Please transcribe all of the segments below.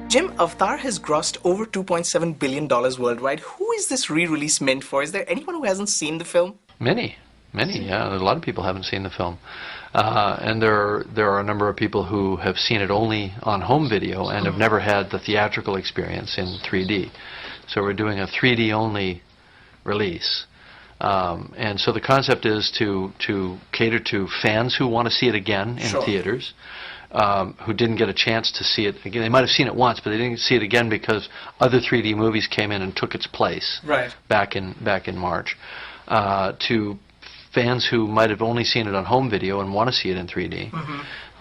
Jim, Avatar has grossed over $2.7 billion worldwide. Who is this re-release meant for? Is there anyone who hasn't seen the film? Many, yeah. A lot of people haven't seen the film. And there are a number of people who have seen it only on home video and have never had the theatrical experience in 3D. So we're doing a 3D only release. And so the concept is to cater to fans who want to see it again in theaters, who didn't get a chance to see it again. They might have seen it once, but they didn't see it again because other 3D movies came in and took its place back in March. To fans who might have only seen it on home video and want to see it in 3D.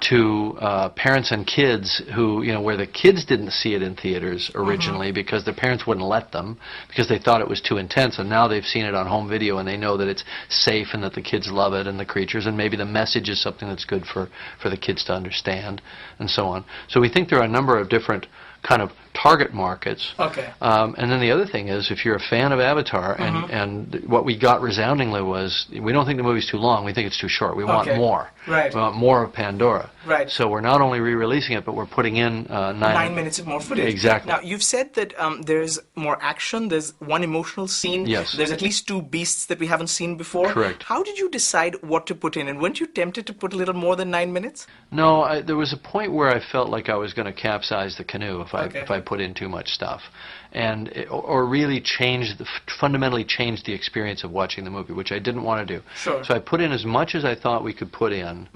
To parents and kids who, where the kids didn't see it in theaters originally because their parents wouldn't let them because they thought it was too intense, and now they've seen it on home video and they know that it's safe and that the kids love it and the creatures, and maybe the message is something that's good for the kids to understand and so on. So we think there are a number of different kind of target markets. And then the other thing is, if you're a fan of Avatar, and what we got resoundingly was, we don't think the movie's too long, we think it's too short. We want more. We want more of Pandora. So we're not only re-releasing it, but we're putting in 9 minutes of more footage. Exactly. Now, you've said that there's more action, there's one emotional scene, there's at least 2 beasts that we haven't seen before. Correct. How did you decide what to put in, and weren't you tempted to put a little more than 9 minutes? No, there was a point where I felt like I was going to capsize the canoe if I put in too much stuff, and or really fundamentally change the experience of watching the movie, which I didn't want to do. So I put in as much as I thought we could put in,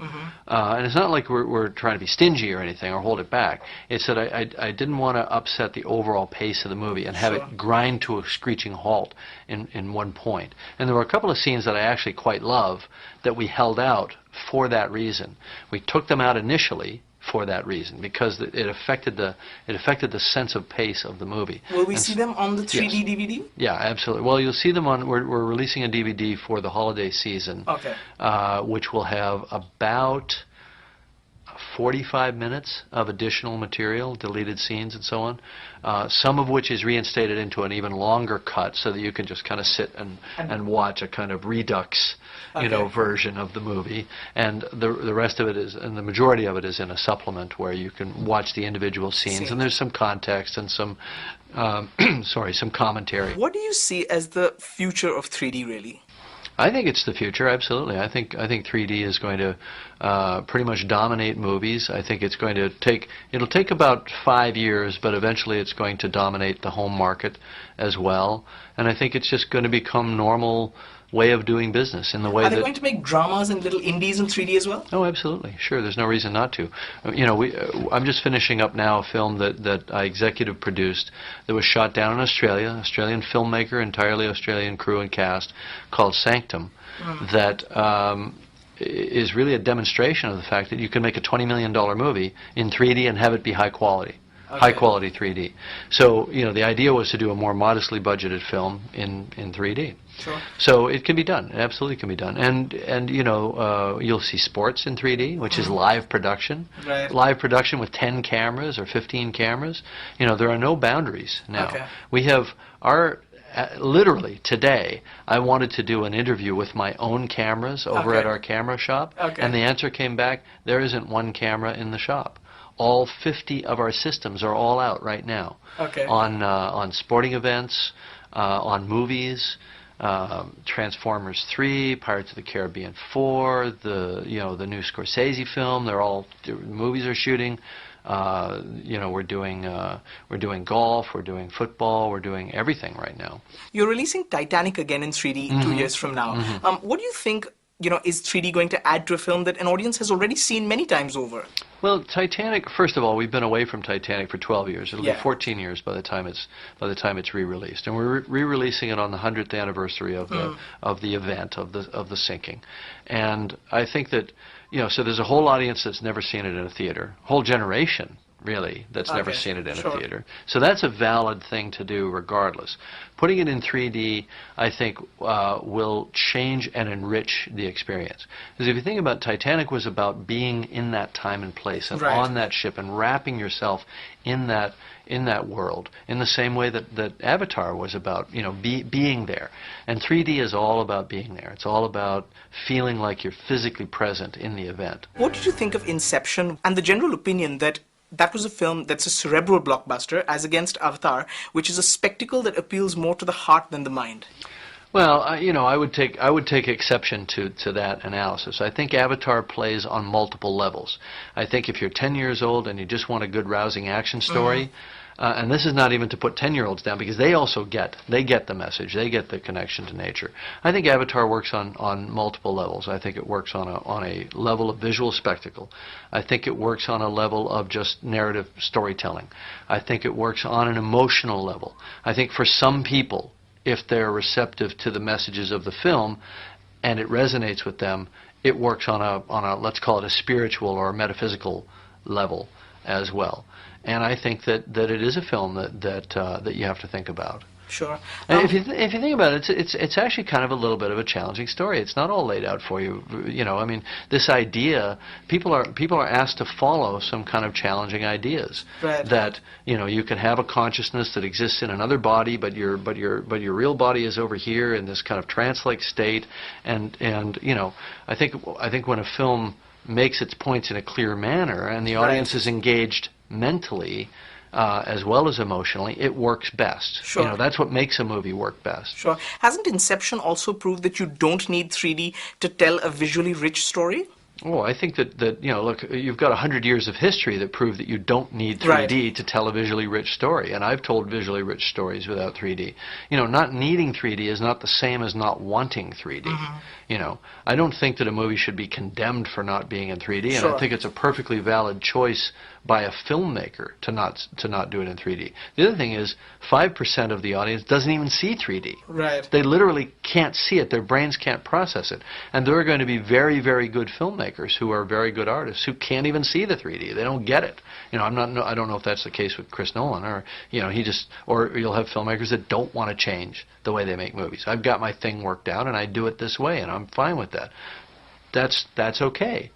and it's not like we're trying to be stingy or anything or hold it back. It's that I didn't want to upset the overall pace of the movie and have it grind to a screeching halt in one point. And there were a couple of scenes that I actually quite love that we held out for that reason. We took them out initially for that reason, because it affected the sense of pace of the movie. Will we see them on the 3D DVD? Yeah, absolutely. Well, you'll see them on. We're releasing a DVD for the holiday season, which will have about 45 minutes of additional material, deleted scenes and so on, some of which is reinstated into an even longer cut so that you can just kind of sit and watch a kind of redux version of the movie, and the rest of it is, and the majority of it is in a supplement where you can watch the individual scenes, and there's some context and some some commentary. What do you see as the future of 3D, really? I think it's the future, absolutely. I think 3D is going to pretty much dominate movies. I think it's going to it'll take about 5 years, but eventually it's going to dominate the home market as well. And I think it's just going to become normal way of doing business in the way Are they going to make dramas and little indies in 3D as well? Oh, absolutely. Sure, there's no reason not to. I'm just finishing up now a film that I executive produced that was shot down in Australia, Australian filmmaker, entirely Australian crew and cast, called Sanctum, that is really a demonstration of the fact that you can make a $20 million movie in 3D and have it be high quality. High quality 3D. So, the idea was to do a more modestly budgeted film in 3D. So it can be done. It absolutely can be done. And you'll see sports in 3D, which is live production. Live production with 10 cameras or 15 cameras. There are no boundaries now. We have literally today, I wanted to do an interview with my own cameras over at our camera shop, and the answer came back, there isn't one camera in the shop. All 50 of our systems are all out right now on sporting events, on movies, Transformers 3, Pirates of the Caribbean 4, the new Scorsese film. The movies are shooting. We're doing golf, we're doing football, we're doing everything right now. You're releasing Titanic again in 3D 2 years from now. What do you think? Is 3D going to add to a film that an audience has already seen many times over? Well, Titanic, first of all, we've been away from Titanic for 12 years. It'll be 14 years by the time it's re-released, and we're re-releasing it on the 100th anniversary of the event of the sinking. And I think that so there's a whole audience that's never seen it in a theater, whole generation really that's never seen it in a theater. So that's a valid thing to do regardless. Putting it in 3D, I think, will change and enrich the experience. Because if you think about it, Titanic was about being in that time and place and on that ship and wrapping yourself in that world in the same way that Avatar was about, being there. And 3D is all about being there. It's all about feeling like you're physically present in the event. What did you think of Inception and the general opinion that that was a film that's a cerebral blockbuster, as against Avatar, which is a spectacle that appeals more to the heart than the mind. Well, I would take exception to that analysis. I think Avatar plays on multiple levels. I think if you're 10 years old and you just want a good, rousing action story, and this is not even to put 10-year-olds down, because they also get the message, they get the connection to nature. I think Avatar works on multiple levels. I think it works on a level of visual spectacle. I think it works on a level of just narrative storytelling. I think it works on an emotional level. I think for some people, if they're receptive to the messages of the film and it resonates with them, it works on a let's call it a spiritual or a metaphysical level as well. And I think that it is a film that you have to think about. Sure. And if you think about it, it's actually kind of a little bit of a challenging story. It's not all laid out for you. I mean, this idea, people are asked to follow some kind of challenging ideas. Right. That you can have a consciousness that exists in another body, but your real body is over here in this kind of trance-like state. And I think when a film makes its points in a clear manner and the audience is engaged mentally, as well as emotionally, it works best. Sure. That's what makes a movie work best. Sure. Hasn't Inception also proved that you don't need 3D to tell a visually rich story? Oh, I think that look, you've got 100 years of history that prove that you don't need 3D to tell a visually rich story, and I've told visually rich stories without 3D. Not needing 3D is not the same as not wanting 3D. I don't think that a movie should be condemned for not being in 3D, and I think it's a perfectly valid choice by a filmmaker to not do it in 3D. The other thing is 5% of the audience doesn't even see 3D. Right. They literally can't see it. Their brains can't process it. And there are going to be very, very good filmmakers who are very good artists who can't even see the 3D. They don't get it. I don't know if that's the case with Chris Nolan, or or you'll have filmmakers that don't want to change the way they make movies. I've got my thing worked out and I do it this way and I'm fine with that. That's okay,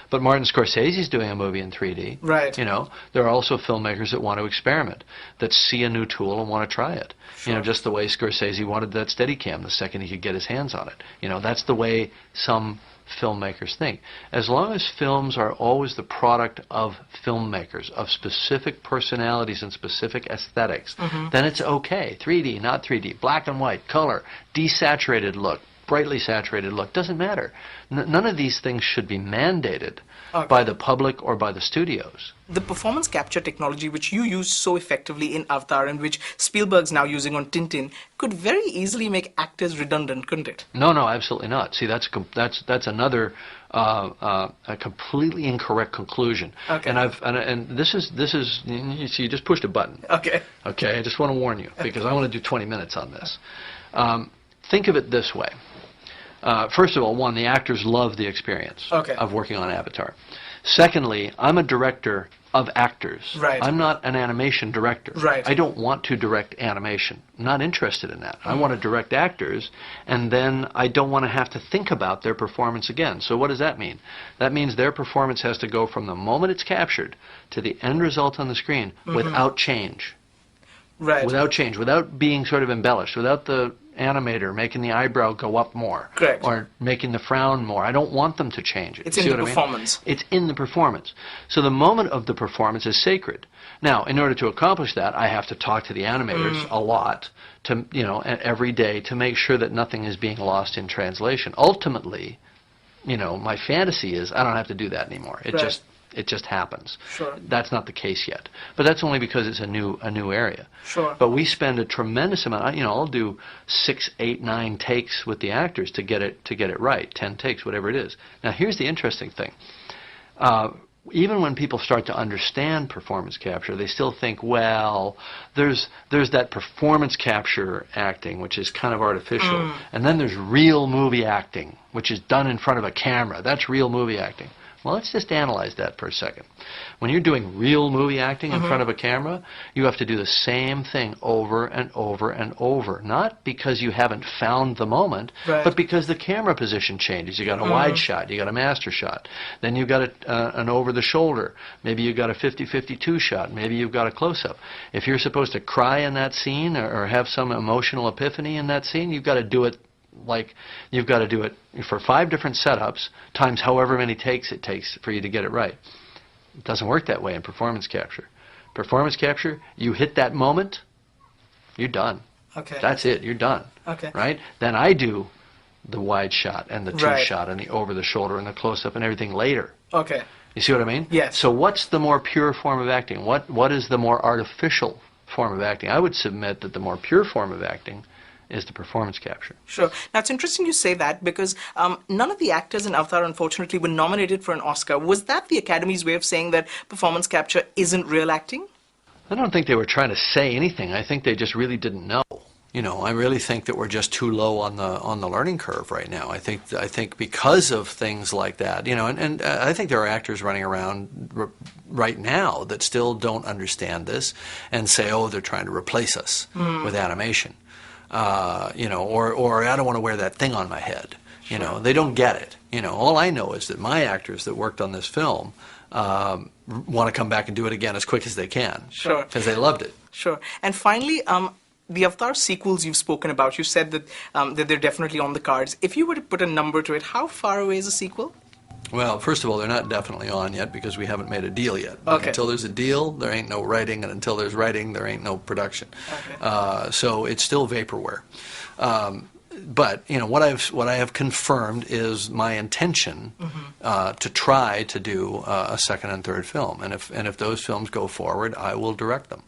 But Martin Scorsese's doing a movie in 3D. Right. There are also filmmakers that want to experiment, that see a new tool and want to try it. Sure. Just the way Scorsese wanted that Steadicam the second he could get his hands on it. That's the way some filmmakers think. As long as films are always the product of filmmakers, of specific personalities and specific aesthetics, then it's okay. 3D, not 3D, black and white, color, desaturated look, brightly saturated look, doesn't matter. None of these things should be mandated by the public or by the studios. The performance capture technology which you used so effectively in Avatar and which Spielberg's now using on Tintin could very easily make actors redundant, couldn't it? No, absolutely not. See, that's another a completely incorrect conclusion. Okay. And this is you see, you just pushed a button. Okay. Okay, I just want to warn you because I want to do 20 minutes on this. Think of it this way. First of all, one, the actors love the experience of working on Avatar. Secondly, I'm a director of actors. Right. I'm not an animation director. Right. I don't want to direct animation. I'm not interested in that. I want to direct actors, and then I don't want to have to think about their performance again. So what does that mean? That means their performance has to go from the moment it's captured to the end result on the screen without change. Right. Without change, without being sort of embellished, without the animator making the eyebrow go up more. Correct. Or making the frown more. I don't want them to change it. It's You in see the what I mean? performance. It's in the performance. So the moment of the performance is sacred. Now, in order to accomplish that, I have to talk to the animators a lot, every day, to make sure that nothing is being lost in translation. Ultimately, my fantasy is I don't have to do that anymore. It just happens. Sure. That's not the case yet. But that's only because it's a new area. Sure. But we spend a tremendous amount. I'll do 6, 8, 9 takes with the actors to get it right. 10 takes, whatever it is. Now here's the interesting thing. Even when people start to understand performance capture, they still think, well, there's that performance capture acting, which is kind of artificial, and then there's real movie acting, which is done in front of a camera. That's real movie acting. Well, let's just analyze that for a second. When you're doing real movie acting in front of a camera, you have to do the same thing over and over and over. Not because you haven't found the moment, but because the camera position changes. You got a wide shot, you got a master shot, then you've got an over-the-shoulder. Maybe you've got a 50-52 shot. Maybe you've got a close-up. If you're supposed to cry in that scene or have some emotional epiphany in that scene, you've got to do it for 5 different setups times however many takes it takes for you to get it right. It doesn't work that way in performance capture. Performance capture, you hit that moment, you're done. Okay. That's it, you're done. Okay. Right? Then I do the wide shot and the Right. two-shot and the over-the-shoulder and the close-up and everything later. Okay. You see what I mean? Yes. So what's the more pure form of acting? What is the more artificial form of acting? I would submit that the more pure form of acting is the performance capture. Sure. Now, it's interesting you say that because none of the actors in Avatar, unfortunately, were nominated for an Oscar. Was that the Academy's way of saying that performance capture isn't real acting? I don't think they were trying to say anything. I think they just really didn't know. You know, I really think that we're just too low on the learning curve right now. I think because of things like that, you know, and I think there are actors running around right now that still don't understand this and say, oh, they're trying to replace us with animation, you know, or I don't want to wear that thing on my head. You know, they don't get it. You know, all I know is that my actors that worked on this film want to come back and do it again as quick as they can. Sure. Because they loved it. Sure. And finally, the Avatar sequels you've spoken about, you said that, that they're definitely on the cards. If you were to put a number to it, how far away is a sequel? Well, first of all, they're not definitely on yet because we haven't made a deal yet. But Okay. until there's a deal, there ain't no writing, and until there's writing, there ain't no production. Okay. So it's still vaporware. But you know what I have confirmed is my intention to try to do a second and third film, and if those films go forward, I will direct them.